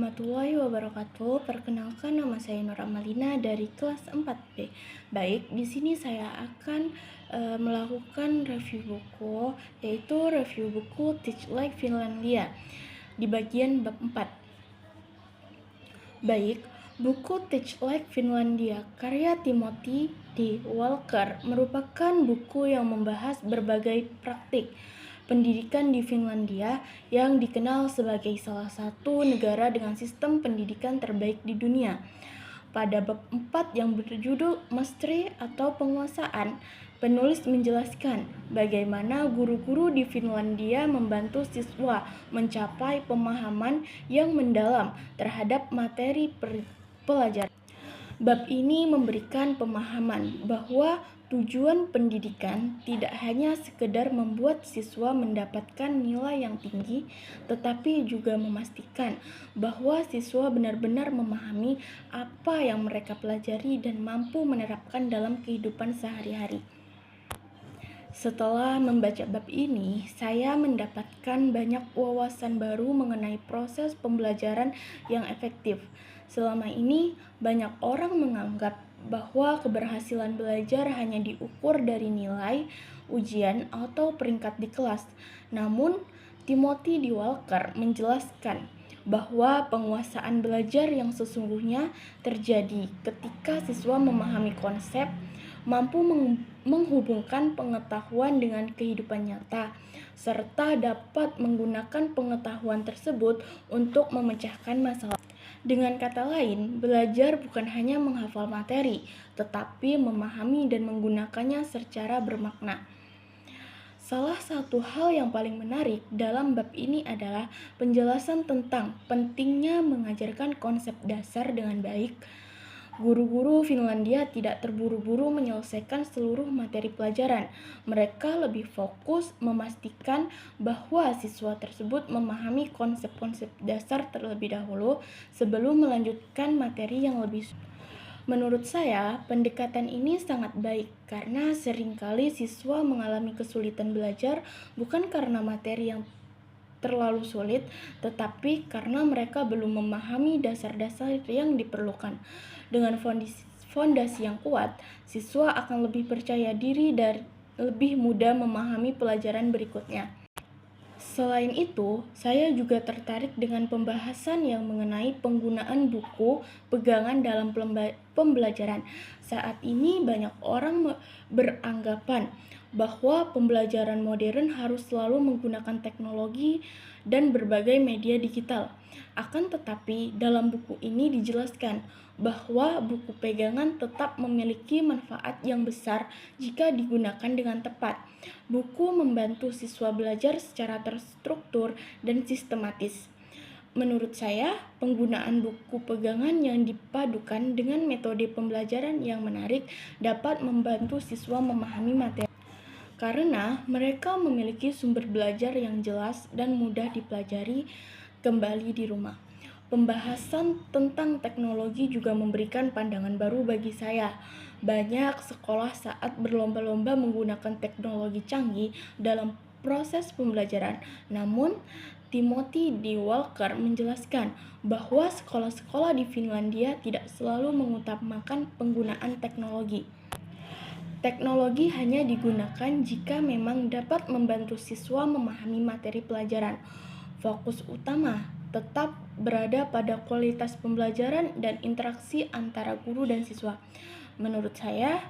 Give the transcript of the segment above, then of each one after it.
warahmatullahi wabarakatuh. Perkenalkan, nama saya Nur Amalina dari kelas 4B. Baik, di sini saya akan melakukan review buku, yaitu review buku Teach Like Finlandia di bagian bab 4. Baik, buku Teach Like Finlandia karya Timothy D. Walker merupakan buku yang membahas berbagai praktik pendidikan di Finlandia yang dikenal sebagai salah satu negara dengan sistem pendidikan terbaik di dunia. Pada bab 4 yang berjudul Mastery atau penguasaan, penulis menjelaskan bagaimana guru-guru di Finlandia membantu siswa mencapai pemahaman yang mendalam terhadap materi pelajaran. Bab ini memberikan pemahaman bahwa tujuan pendidikan tidak hanya sekedar membuat siswa mendapatkan nilai yang tinggi, tetapi juga memastikan bahwa siswa benar-benar memahami apa yang mereka pelajari dan mampu menerapkan dalam kehidupan sehari-hari. Setelah membaca bab ini, saya mendapatkan banyak wawasan baru mengenai proses pembelajaran yang efektif. Selama ini, banyak orang menganggap bahwa keberhasilan belajar hanya diukur dari nilai, ujian, atau peringkat di kelas. Namun, Timothy D. Walker menjelaskan bahwa penguasaan belajar yang sesungguhnya terjadi ketika siswa memahami konsep, mampu menghubungkan pengetahuan dengan kehidupan nyata, serta dapat menggunakan pengetahuan tersebut untuk memecahkan masalah. Dengan kata lain, belajar bukan hanya menghafal materi, tetapi memahami dan menggunakannya secara bermakna. Salah satu hal yang paling menarik dalam bab ini adalah penjelasan tentang pentingnya mengajarkan konsep dasar dengan baik. Guru-guru Finlandia tidak terburu-buru menyelesaikan seluruh materi pelajaran. Mereka lebih fokus memastikan bahwa siswa tersebut memahami konsep-konsep dasar terlebih dahulu sebelum melanjutkan materi yang lebih sulit. Menurut saya, pendekatan ini sangat baik karena seringkali siswa mengalami kesulitan belajar bukan karena materi yang terlalu sulit, tetapi karena mereka belum memahami dasar-dasar yang diperlukan. Dengan fondasi yang kuat, siswa akan lebih percaya diri dan lebih mudah memahami pelajaran berikutnya. Selain itu, saya juga tertarik dengan pembahasan yang mengenai penggunaan buku pegangan dalam pembelajaran. Saat ini banyak orang beranggapan bahwa pembelajaran modern harus selalu menggunakan teknologi dan berbagai media digital. Akan tetapi, dalam buku ini dijelaskan bahwa buku pegangan tetap memiliki manfaat yang besar jika digunakan dengan tepat. Buku membantu siswa belajar secara terstruktur dan sistematis. Menurut saya, penggunaan buku pegangan yang dipadukan dengan metode pembelajaran yang menarik dapat membantu siswa memahami materi karena mereka memiliki sumber belajar yang jelas dan mudah dipelajari kembali di rumah. Pembahasan tentang teknologi juga memberikan pandangan baru bagi saya. Banyak sekolah saat berlomba-lomba menggunakan teknologi canggih dalam proses pembelajaran. Namun, Timothy D. Walker menjelaskan bahwa sekolah-sekolah di Finlandia tidak selalu mengutamakan penggunaan teknologi. Teknologi hanya digunakan jika memang dapat membantu siswa memahami materi pelajaran. Fokus utama tetap berada pada kualitas pembelajaran dan interaksi antara guru dan siswa. Menurut saya,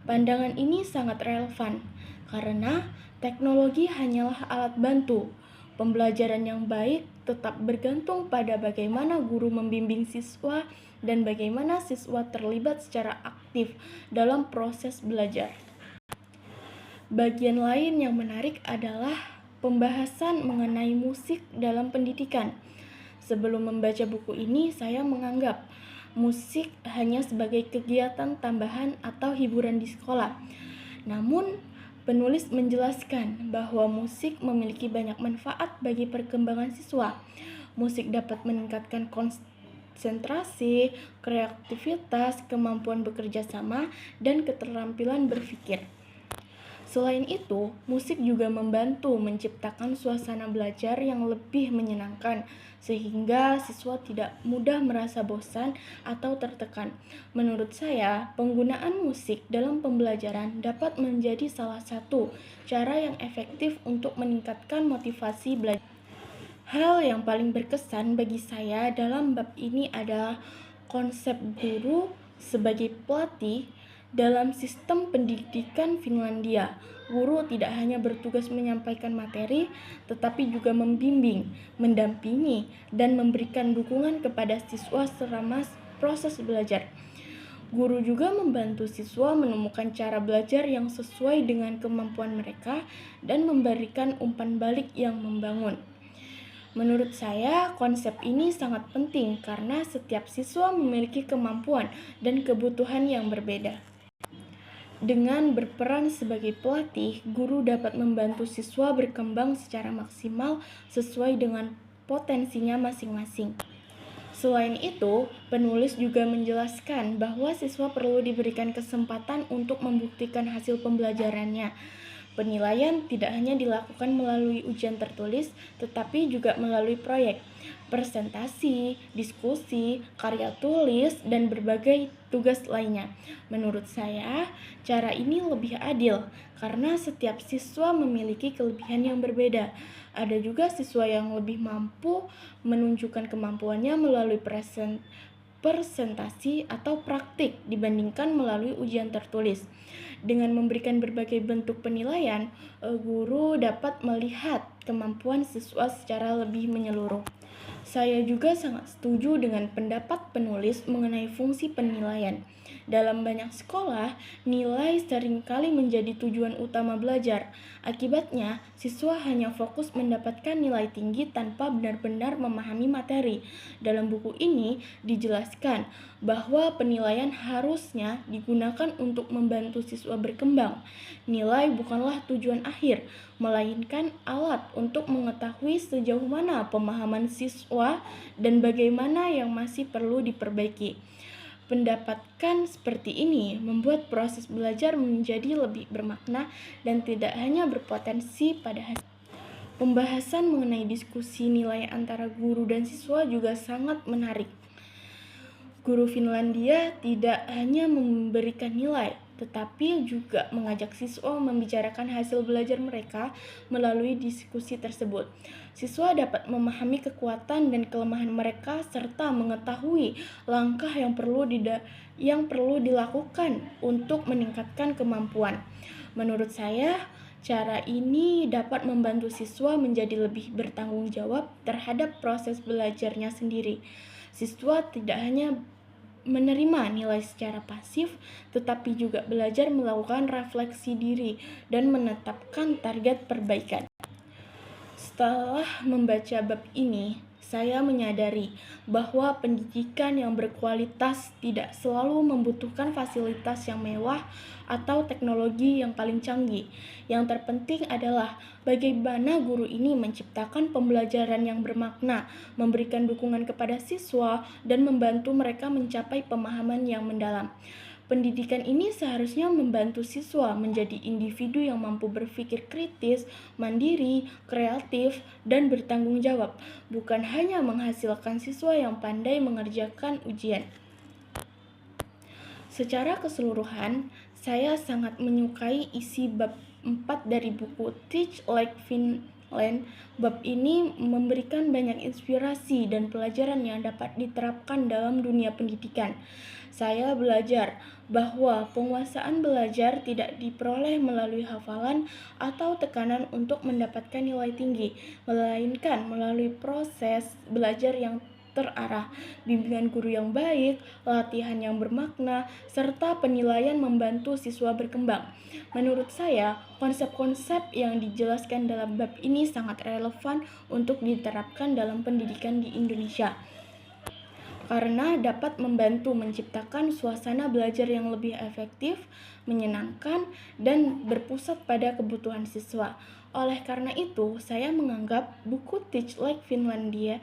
pandangan ini sangat relevan karena teknologi hanyalah alat bantu. Pembelajaran yang baik tetap bergantung pada bagaimana guru membimbing siswa dan bagaimana siswa terlibat secara aktif dalam proses belajar. Bagian lain yang menarik adalah pembahasan mengenai musik dalam pendidikan. Sebelum membaca buku ini, saya menganggap musik hanya sebagai kegiatan tambahan atau hiburan di sekolah. Namun, penulis menjelaskan bahwa musik memiliki banyak manfaat bagi perkembangan siswa. Musik dapat meningkatkan konsentrasi, kreativitas, kemampuan bekerja sama, dan keterampilan berpikir. Selain itu, musik juga membantu menciptakan suasana belajar yang lebih menyenangkan, sehingga siswa tidak mudah merasa bosan atau tertekan. Menurut saya, penggunaan musik dalam pembelajaran dapat menjadi salah satu cara yang efektif untuk meningkatkan motivasi belajar. Hal yang paling berkesan bagi saya dalam bab ini adalah konsep guru sebagai pelatih. Dalam sistem pendidikan Finlandia, guru tidak hanya bertugas menyampaikan materi, tetapi juga membimbing, mendampingi, dan memberikan dukungan kepada siswa selama proses belajar. Guru juga membantu siswa menemukan cara belajar yang sesuai dengan kemampuan mereka dan memberikan umpan balik yang membangun. Menurut saya, konsep ini sangat penting karena setiap siswa memiliki kemampuan dan kebutuhan yang berbeda. Dengan berperan sebagai pelatih, guru dapat membantu siswa berkembang secara maksimal sesuai dengan potensinya masing-masing. Selain itu, penulis juga menjelaskan bahwa siswa perlu diberikan kesempatan untuk membuktikan hasil pembelajarannya. Penilaian tidak hanya dilakukan melalui ujian tertulis, tetapi juga melalui proyek, presentasi, diskusi, karya tulis, dan berbagai tugas lainnya. Menurut saya, cara ini lebih adil karena setiap siswa memiliki kelebihan yang berbeda. Ada juga siswa yang lebih mampu menunjukkan kemampuannya melalui presentasi atau praktik dibandingkan melalui ujian tertulis. Dengan memberikan berbagai bentuk penilaian, guru dapat melihat kemampuan siswa secara lebih menyeluruh. Saya juga sangat setuju dengan pendapat penulis mengenai fungsi penilaian. Dalam banyak sekolah, nilai seringkali menjadi tujuan utama belajar. Akibatnya, siswa hanya fokus mendapatkan nilai tinggi tanpa benar-benar memahami materi. Dalam buku ini dijelaskan bahwa penilaian harusnya digunakan untuk membantu siswa berkembang. Nilai bukanlah tujuan akhir, melainkan alat untuk mengetahui sejauh mana pemahaman siswa dan bagaimana yang masih perlu diperbaiki. Pendapatkan seperti ini membuat proses belajar menjadi lebih bermakna dan tidak hanya berpotensi pada hasil. Pembahasan mengenai diskusi nilai antara guru dan siswa juga sangat menarik. Guru Finlandia tidak hanya memberikan nilai, tetapi juga mengajak siswa membicarakan hasil belajar mereka melalui diskusi tersebut. Siswa dapat memahami kekuatan dan kelemahan mereka serta mengetahui langkah yang perlu dilakukan untuk meningkatkan kemampuan. Menurut saya, cara ini dapat membantu siswa menjadi lebih bertanggung jawab terhadap proses belajarnya sendiri. Siswa tidak hanya menerima nilai secara pasif, tetapi juga belajar melakukan refleksi diri dan menetapkan target perbaikan. Setelah membaca bab ini, saya menyadari bahwa pendidikan yang berkualitas tidak selalu membutuhkan fasilitas yang mewah atau teknologi yang paling canggih. Yang terpenting adalah bagaimana guru ini menciptakan pembelajaran yang bermakna, memberikan dukungan kepada siswa, dan membantu mereka mencapai pemahaman yang mendalam. Pendidikan ini seharusnya membantu siswa menjadi individu yang mampu berpikir kritis, mandiri, kreatif, dan bertanggung jawab, bukan hanya menghasilkan siswa yang pandai mengerjakan ujian. Secara keseluruhan, saya sangat menyukai isi bab 4 dari buku Teach Like Finland. Bab ini memberikan banyak inspirasi dan pelajaran yang dapat diterapkan dalam dunia pendidikan. Saya belajar bahwa penguasaan belajar tidak diperoleh melalui hafalan atau tekanan untuk mendapatkan nilai tinggi, melainkan melalui proses belajar yang terarah, bimbingan guru yang baik, latihan yang bermakna, serta penilaian membantu siswa berkembang. Menurut saya, konsep-konsep yang dijelaskan dalam bab ini sangat relevan untuk diterapkan dalam pendidikan di Indonesia, karena dapat membantu menciptakan suasana belajar yang lebih efektif, menyenangkan, dan berpusat pada kebutuhan siswa. Oleh karena itu, saya menganggap buku Teach Like Finlandia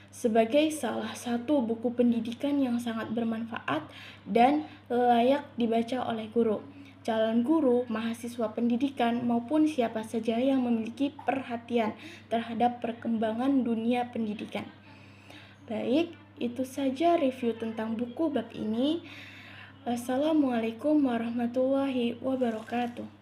sebagai salah satu buku pendidikan yang sangat bermanfaat dan layak dibaca oleh guru. calon guru, mahasiswa pendidikan, maupun siapa saja yang memiliki perhatian terhadap perkembangan dunia pendidikan. Baik, itu saja review tentang buku bab ini. Wassalamualaikum warahmatullahi wabarakatuh.